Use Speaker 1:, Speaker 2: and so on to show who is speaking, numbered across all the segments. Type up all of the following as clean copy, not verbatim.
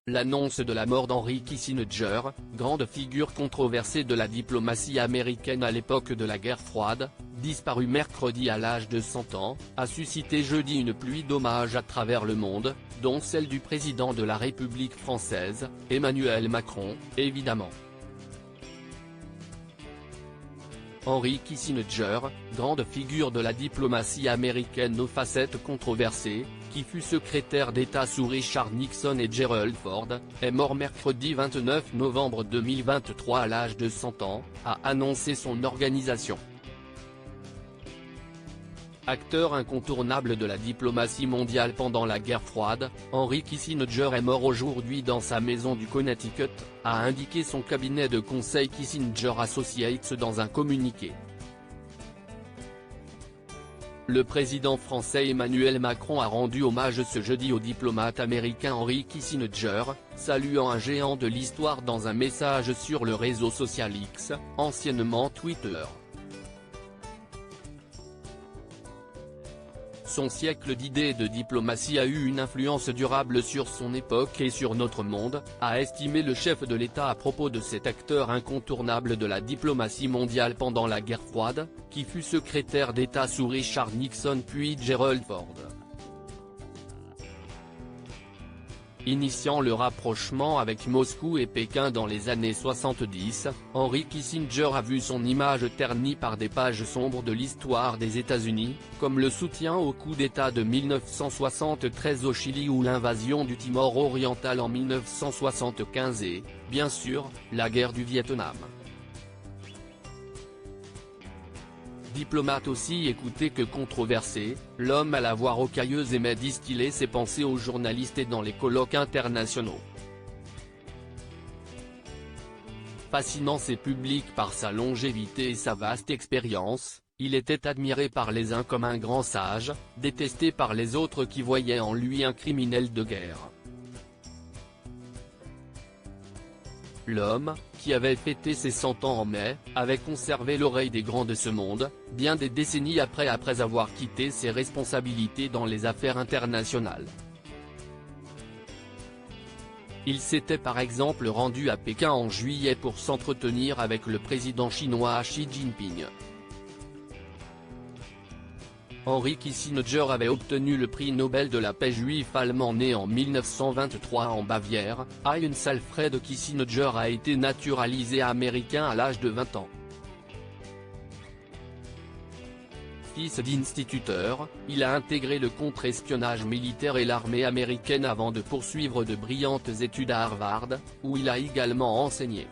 Speaker 1: L'annonce de la mort d'Henry Kissinger, grande figure controversée de la diplomatie américaine à l'époque de la guerre froide, disparu mercredi à l'âge de 100 ans, a suscité jeudi une pluie d'hommages à travers le monde, dont celle du président de la République française, Emmanuel Macron, évidemment. Henry Kissinger, grande figure de la diplomatie américaine aux facettes controversées, qui fut secrétaire d'État sous Richard Nixon et Gerald Ford, est mort mercredi 29 novembre 2023 à l'âge de 100 ans, a annoncé son organisation. Acteur incontournable de la diplomatie mondiale pendant la guerre froide, Henry Kissinger est mort aujourd'hui dans sa maison du Connecticut, a indiqué son cabinet de conseil Kissinger Associates dans un communiqué. Le président français Emmanuel Macron a rendu hommage ce jeudi au diplomate américain Henry Kissinger, saluant un géant de l'histoire dans un message sur le réseau social X, anciennement Twitter. Son siècle d'idées et de diplomatie a eu une influence durable sur son époque et sur notre monde, a estimé le chef de l'État à propos de cet acteur incontournable de la diplomatie mondiale pendant la guerre froide, qui fut secrétaire d'État sous Richard Nixon puis Gerald Ford. Initiant le rapprochement avec Moscou et Pékin dans les années 70, Henry Kissinger a vu son image ternie par des pages sombres de l'histoire des États-Unis, comme le soutien au coup d'État de 1973 au Chili ou l'invasion du Timor oriental en 1975 et, bien sûr, la guerre du Vietnam. Diplomate aussi écouté que controversé, l'homme à la voix rocailleuse aimait distiller ses pensées aux journalistes et dans les colloques internationaux. Fascinant ses publics par sa longévité et sa vaste expérience, il était admiré par les uns comme un grand sage, détesté par les autres qui voyaient en lui un criminel de guerre. L'homme, qui avait fêté ses 100 ans en mai, avait conservé l'oreille des grands de ce monde, bien des décennies après avoir quitté ses responsabilités dans les affaires internationales. Il s'était par exemple rendu à Pékin en juillet pour s'entretenir avec le président chinois Xi Jinping. Henry Kissinger avait obtenu le prix Nobel de la paix juif allemand né en 1923 en Bavière. Heinz Alfred Kissinger a été naturalisé américain à l'âge de 20 ans. Fils d'instituteur, il a intégré le contre-espionnage militaire et l'armée américaine avant de poursuivre de brillantes études à Harvard, où il a également enseigné.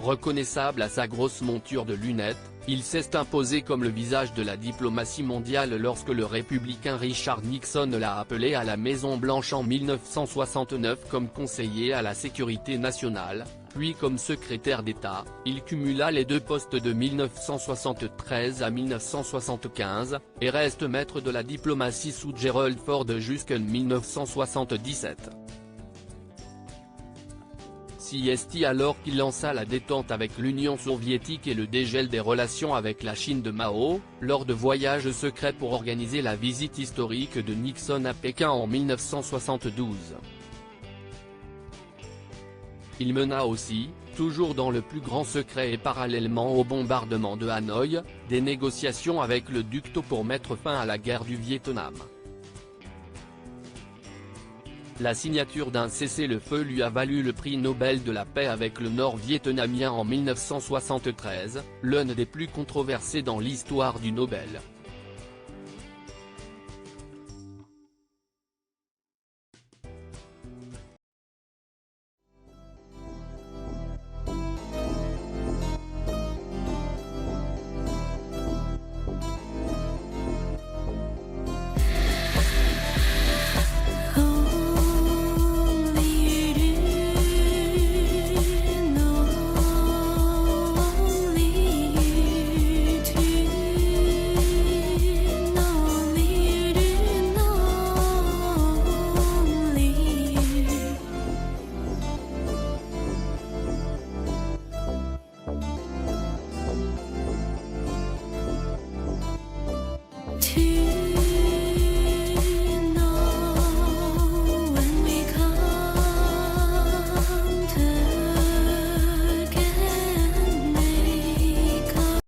Speaker 1: Reconnaissable à sa grosse monture de lunettes, il s'est imposé comme le visage de la diplomatie mondiale lorsque le républicain Richard Nixon l'a appelé à la Maison-Blanche en 1969 comme conseiller à la sécurité nationale, puis comme secrétaire d'État. Il cumula les deux postes de 1973 à 1975, et reste maître de la diplomatie sous Gerald Ford jusqu'en 1977. CST alors qu'il lança la détente avec l'Union soviétique et le dégel des relations avec la Chine de Mao, lors de voyages secrets pour organiser la visite historique de Nixon à Pékin en 1972. Il mena aussi, toujours dans le plus grand secret et parallèlement au bombardement de Hanoï, des négociations avec le duc Tho pour mettre fin à la guerre du Vietnam. La signature d'un cessez-le-feu lui a valu le prix Nobel de la paix avec le nord-vietnamien en 1973, l'un des plus controversés dans l'histoire du Nobel.